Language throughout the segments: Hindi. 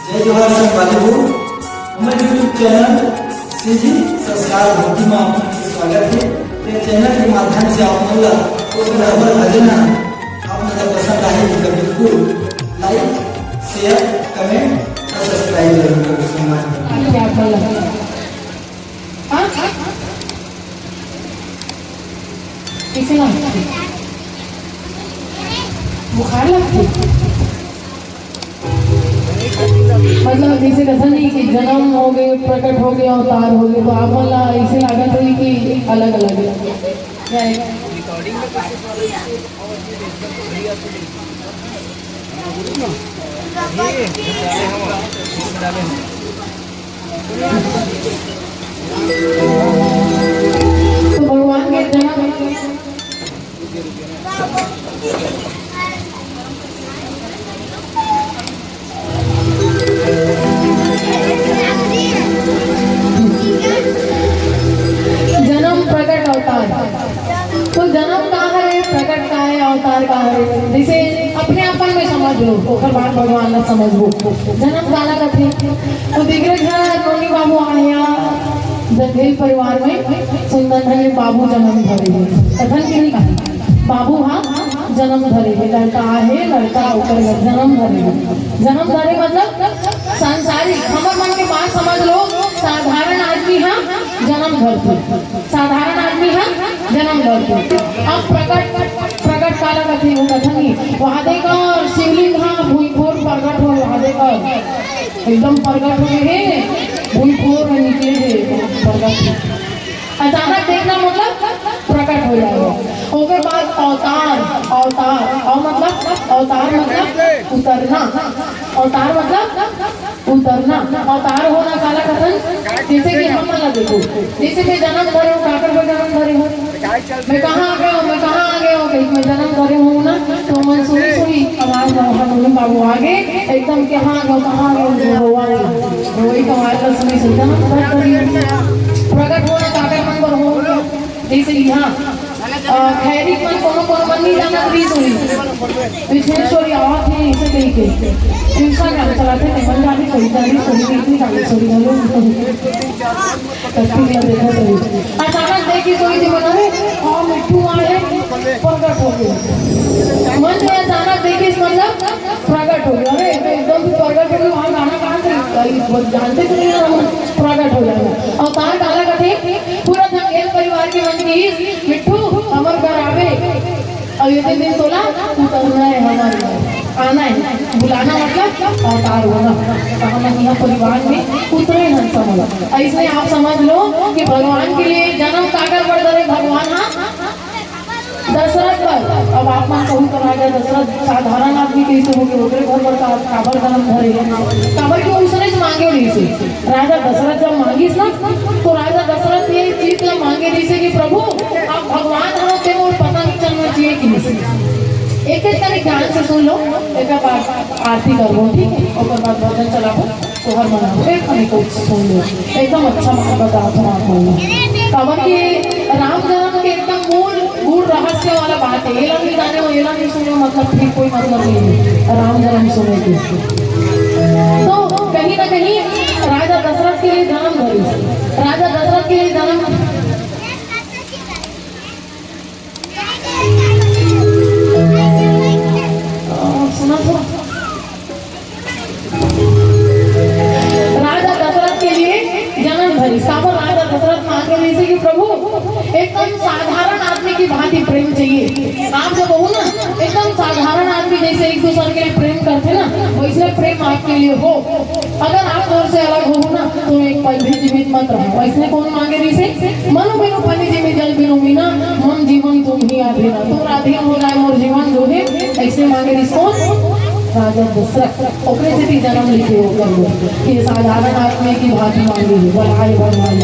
जय जोहार संवादों, हमारे यूट्यूब चैनल से जी संस्कार भक्ति में आपका स्वागत है। ये चैनल के माध्यम से आप लोग को बराबर भजना आप लोग पसंद आए तो बिल्कुल लाइक शेयर कमेंट और सब्सक्राइब जरूर करें। कैसे बुखार लगती मतलब जैसे कथा नहीं कि जन्म हो गए, प्रकट हो गया, अवतार हो गए, तो आप वाला ऐसे लागत हुई कि अलग अलग क्या है? तो भगवान के जन्म जन्म प्रकट अवतार, तो जन्म कहाँ है, प्रकट कहाँ है, अवतार कहाँ है? जैसे अपने अपन में समझ लो, भगवान भगवान ना समझ लो। जन्म काला का थे तो दिख रहे नोनी बाबू आया जंगल परिवार में सुंदर है बाबू जन्म धरे कथन के नहीं बाबू हाँ जन्म धरे लड़का है लड़का ऊपर जन्म धरे मतलब सांसारिक हमारे मन के बात समझ लो। साधारण आदमी हाँ जन्म धरते, साधारण आदमी हाँ जन्म धरते। अब प्रकट काला कथी वो कथन ही वहाँ देखा शिवलिंग हाँ भूईफोर प्रकट हो वहाँ देखा एकदम प्रकट हो गए भूईफोर में निकले थे प्रकट अचानक देखना मतलब प्रकट हो जाएगा। उसके बाद अवतार अवतार और मतलब अवतार मतलब उतरना, अवतार मतलब उतरना, अवतार होना काला कथन। जैसे कि हम मतलब देखो जैसे मैं जन्म धरे हूँ काकर को जन्म धरे हूँ मैं कहाँ आ गया हूँ कहीं मैं जन्म धरे हूँ ना तो मैं सुनी आवाज हम बाबू आगे एकदम के हाँ कहाँ गए वही कमाल का सुनी जन्म प्रकट होना काकर मन पर हो जैसे यहाँ खैरी मन कोनो मन नहीं जाना रीत हुई विश्वेश्वरी आवाज है इसे कही के इंस्टाग्राम चलाते थे मन जाने कोई इतनी गाली छोड़ी गलो कभी देखा तो अचानक देखी सोई थी बना और मिट्टू आए प्रकट हो गए मन से अचानक देखी मतलब प्रकट हो गया। अरे एकदम प्रकट हो गया वहाँ गाना कहाँ से जानते तो नहीं प्रकट हो जाएगा। अवतार काला कथे पूरा जंगल परिवार के मन की मिट्टू हमर घर आवे और ये दिन तोला उतरना है हमारे आना है बुलाना मतलब अवतार होना हम यहाँ परिवार में उतरे न समझ। ऐसे आप समझ लो कि भगवान के लिए जन्म काकर बढ़ रहे भगवान हाँ दशरथ पर। अब आप मान कहूँ कर आएगा दशरथ साधारण आदमी कैसे हो गए घर पर काबर जन्म धरे काबर के उसने मांगे नहीं से राजा दशरथ जब मांगीस ना तो राजा दशरथ ये चीज ना मांगे नहीं से कि प्रभु आप भगवान हो के और पता नहीं चलना चाहिए कि नहीं। एक तरीके ध्यान से सुन लो एक बार आरती कर लो ठीक है और बाद भजन चलाओ तो हर मना एक हमें को सुन लो एकदम अच्छा बता खबर की राम जन्म के एकदम मूल रहस्य वाला बात है। ये नहीं जाने ये नहीं सुनो मतलब फिर कोई मतलब नहीं है राम जन्म सुने के तो कहीं ना कहीं राजा दशरथ के लिए जन्म धरी राजा दशरथ के लिए जन्म सुना राजा दशरथ के लिए जन्म धरी साबर राजा दशरथ मांगे जैसे कि प्रभु एकदम साधारण आदमी की भांति प्रेम चाहिए। आप जब हो ना एकदम साधारण आदमी जैसे एक दूसरे के लिए प्रेम करते ना वैसे प्रेम आपके लिए हो। अगर आप दौर से अलग हो ना तो एक पल भी जीवित मत रहो। वैसे कौन मांगे जैसे मनु बिनु पानी जी में जल बिनु मीना मन जीवन तुम ही आधीना तुम राधीन हो जाए और जीवन जो है ऐसे मांगे कौन राजा दशरथ ओकरे से जन्म लिखे हो कर लो कि साधारण आदमी की भांति मांगी है बढ़ाई बढ़ाई।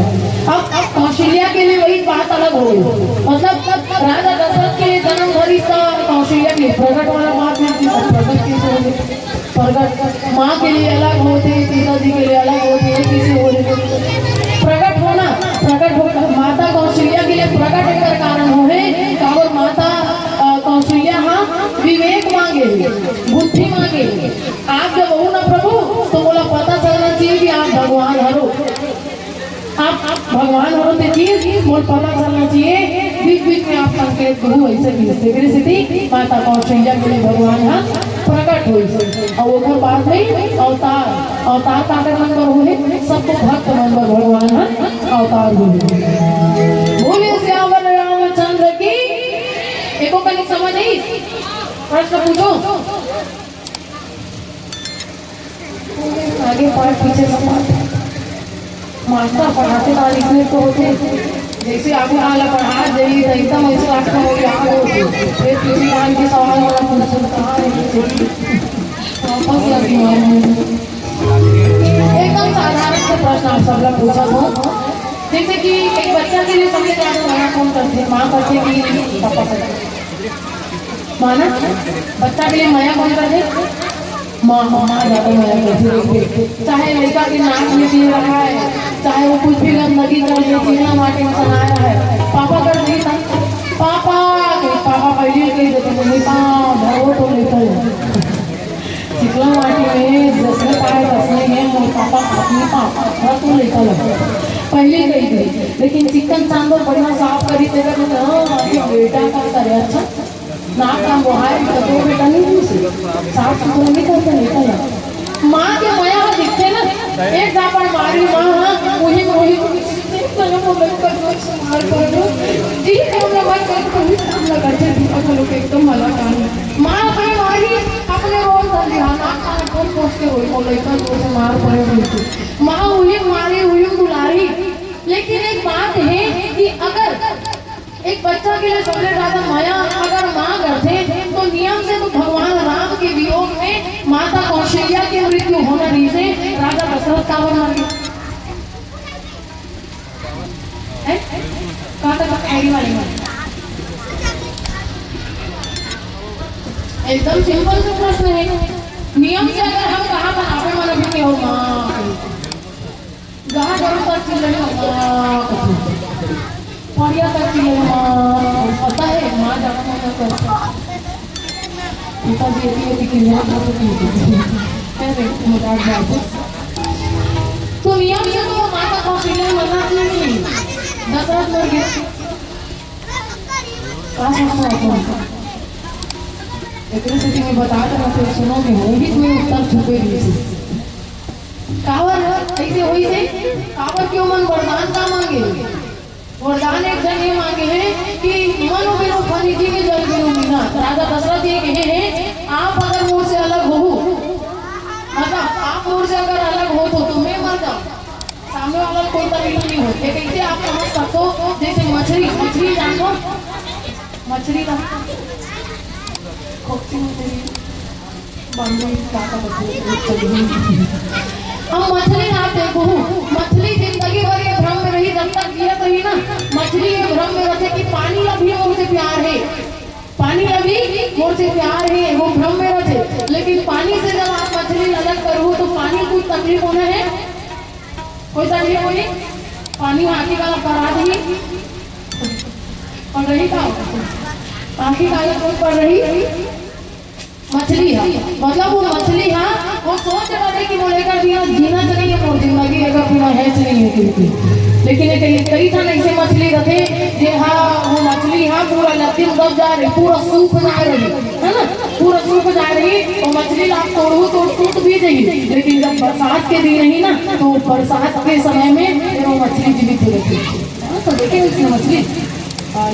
अब कौशल्या के लिए वही बात अलग हो गई मतलब राजा दशरथ के लिए जन्म धरी कौशल्या के प्रकट वाला बात नहीं प्रकट कैसे हो प्रकट माँ के लिए अलग होते पिताजी के लिए अलग होते कैसे हो प्रकट होना माता कौशल्या के लिए प्रकट एक कारण हो है और माता कौशल्या हाँ विवेक मांगे बुद्धि भी मांगे। आप जब हो ना प्रभु तो बोला पता चलना चाहिए कि आप भगवान हरो। आप भगवान हो देखिए मोर पता चलना चाहिए। बीच बीच में आप संकेत दो ऐसे भी स्थिति माता कौशल्या के लिए भगवान यहाँ प्रकट हुई और वो बाद में अवतार का नंबर हुए सबको भक्त नंबर भगवान यहाँ अवतार हुए। बोले श्यावर रामचंद्र की एको कहीं समझ आई प्रश्न पूछो आगे पाठ पीछे सब मास्टर पढ़ाते था लिखने को होते जैसे आगे आला पढ़ा जाइए तो एकदम ऐसे लगता हो गया फिर किसी आन के सवाल वाला पूछो कहाँ वापस एकदम साधारण से प्रश्न आप सब लोग पूछा हो। जैसे कि एक बच्चा के लिए सबसे ज्यादा माया कौन करते माँ करते कि पापा करते माना बच्चा के लिए माया कौन करते माँ ज्यादा माया करती। चाहे लड़का के नाक में चीज रखा है चाहे वो कुछ भी गंदगी कर ले चीना माटी में बनाया है पापा कर नहीं था पापा पहले कही देते वो तो लेकर चिकला माटी में दसने पाए दसने में मोर पापा अपने पापा तो लेकर पहले कही थी लेकिन चिकन चांदो बढ़िया साफ करी बेटा का करे अच्छा ना काम वो है तो बेटा नहीं साफ सुथरा नहीं करते निकल माँ के माया दिखते ना एक जापड़ मारी माँ वही संभाल कर दो जी हमने बात कर हमला करते अपन लोग एकदम मला काम माँ अपने मारी अपने रोल कर दिया ना कौन पोस्ट के रोल को लेकर तो से मार पड़े हुई माँ वही मारी वही बुलारी। लेकिन एक बात है कि अगर एक बच्चा के लिए सबसे ज्यादा माया अगर माँ करते तो नियम से तो भगवान राम के वियोग में माता कौशल्या की मृत्यु होना नहीं से राजा दशरथ का वर मर गया कहाँ तक आईडी वाले में एकदम सिंपल से प्रश्न है। नियम से अगर हम कहा बनावे मन अभी के हो माँ जहाँ जरूर तक चिल्लाने बढ़िया करती है माँ पता है माँ ज्यादा मजा करता पिताजी ऐसी कि मजाक जाते तो नियम से तो माँ का कौशल्या मना नहीं दशरथ मर गया क्या सोचता है एक स्थिति में बता देना फिर सुनोगे होगी तुम्हें उत्तर छुपे नहीं कावर ऐसे हुई थे कावर क्यों मन वरदान का मांगे वरदान एक जन ये मांगे हैं कि मनो बिनो फनी जी के जल बिनो मीना। राजा दशरथ ये कहे हैं आप अगर मुझ से अलग हो मतलब आप मुझ से अगर अलग हो तो मैं मर जाऊं सामने वाला कोई तरीका नहीं हो कैसे आप समझ सकते हो जैसे मछली जानो मछली का हम मछली आप देखो मछली जिंदगी भर ये भ्रम में रही जब तक जियत रही ना मछली ये भ्रम में रहते कि पानी अभी मुझसे प्यार है पानी अभी मुझसे प्यार है वो भ्रम में रहते। लेकिन पानी से जब आप मछली अलग करो तो पानी कुछ तकलीफ होना है कोई तकलीफ होनी पानी आखी का करा दी पढ़ रही था आखी का कोई पढ़ रही मछली है मतलब वो मछली है वो सोच रहे कि वो लेकर जीना चाहिए और जिंदगी लेकर बिना है नहीं है क्योंकि लेकिन कई था ऐसे मछली रखे जे हाँ वो मछली हाँ पूरा लतीन दब जा रही पूरा सूख जा रही है ना पूरा सूख जा रही और मछली आप तोड़ो तो टूट भी जाएगी। लेकिन जब बरसात के दिन ही ना तो बरसात के समय में फिर वो मछली जीवित रहती है तो देखें इसमें मछली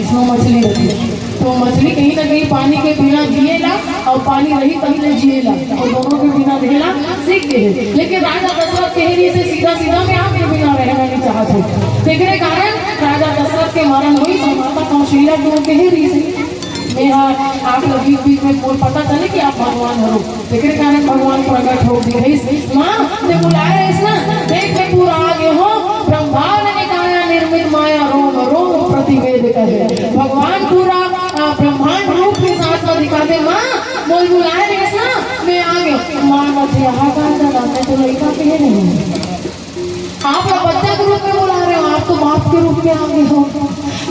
इसमें मछली रहती है तो मछली कहीं ना कहीं पानी के बिना जिएला और पानी रही तभी नहीं जिएला और दोनों के बिना रहना सीख गए। लेकिन राजा दशरथ कहरी से सीधा मैं आपके बिना रहना नहीं चाहते देखने कारण राजा दशरथ के मरण हुई तो माता कौशल्या को कहरी से मेरा आप लोग बीच में कोई पता चले कि आप भगवान हो देखने कारण भगवान प्रकट हो गए माँ ने बुलाया इस ना देख के पूरा आगे हो ब्रह्मा ने निकाया निर्मित माया रोम रोम प्रतिवेद करे भगवान पूरा ब्रह्मांड रूप के साथ में दिखाते माँ बोल बुलाए नहीं ना मैं आ गया माँ मत यहाँ का मैं तो लड़का कहे नहीं आप लोग बच्चा के रूप में बुला रहे हो, आप तो बाप के रूप में आ गए हो।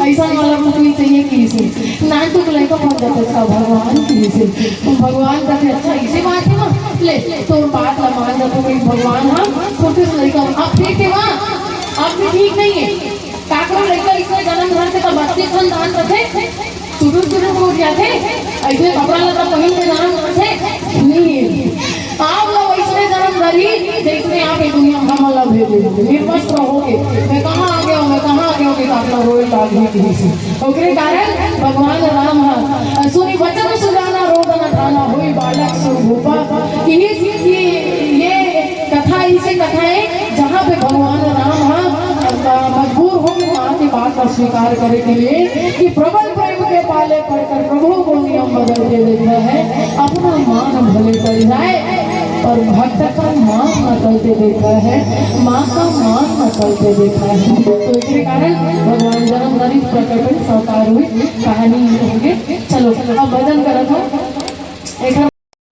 ऐसा वाला रूप नहीं चाहिए किसी ना तो लड़का बन जाता था भगवान की से तो भगवान का अच्छा इसी बात है ना ले तो बात ला मान जाते भगवान हम छोटे से लड़का अब ठीक है वहाँ अब भी ठीक नहीं है काकड़ा लड़का इसमें जन्म घर से तो बच्चे खानदान रखे छोटे हो जाते ऐसे कपड़ा लता पहन के जन्म करते नहीं आप लोग ऐसे जन्म करी जैसे आप एक दुनिया में हमला भेजे निर्वस्त्र हो गए मैं कहाँ आ गया हूँ मैं कहाँ आ गया हूँ कि आपका रोए लागी किसी ओकरे कारण भगवान राम सुनी वचन सुजाना रोदन ठाना होई बालक स्वरूपा ये कथा ऐसे कथा है जहाँ पे भगवान राम मजबूर हो गए माँ की बात का स्वीकार करने के लिए कि प्रबल प्रेम के पाले पड़कर प्रभु को नियम बदलते देता है अपना मान भले कर जाए और भक्त का मान न करते देखा है माँ का मान न करते देखा है तो इसके कारण भगवान जन्म प्रकट साकार हुई कहानी होंगे चलो अब भजन करा था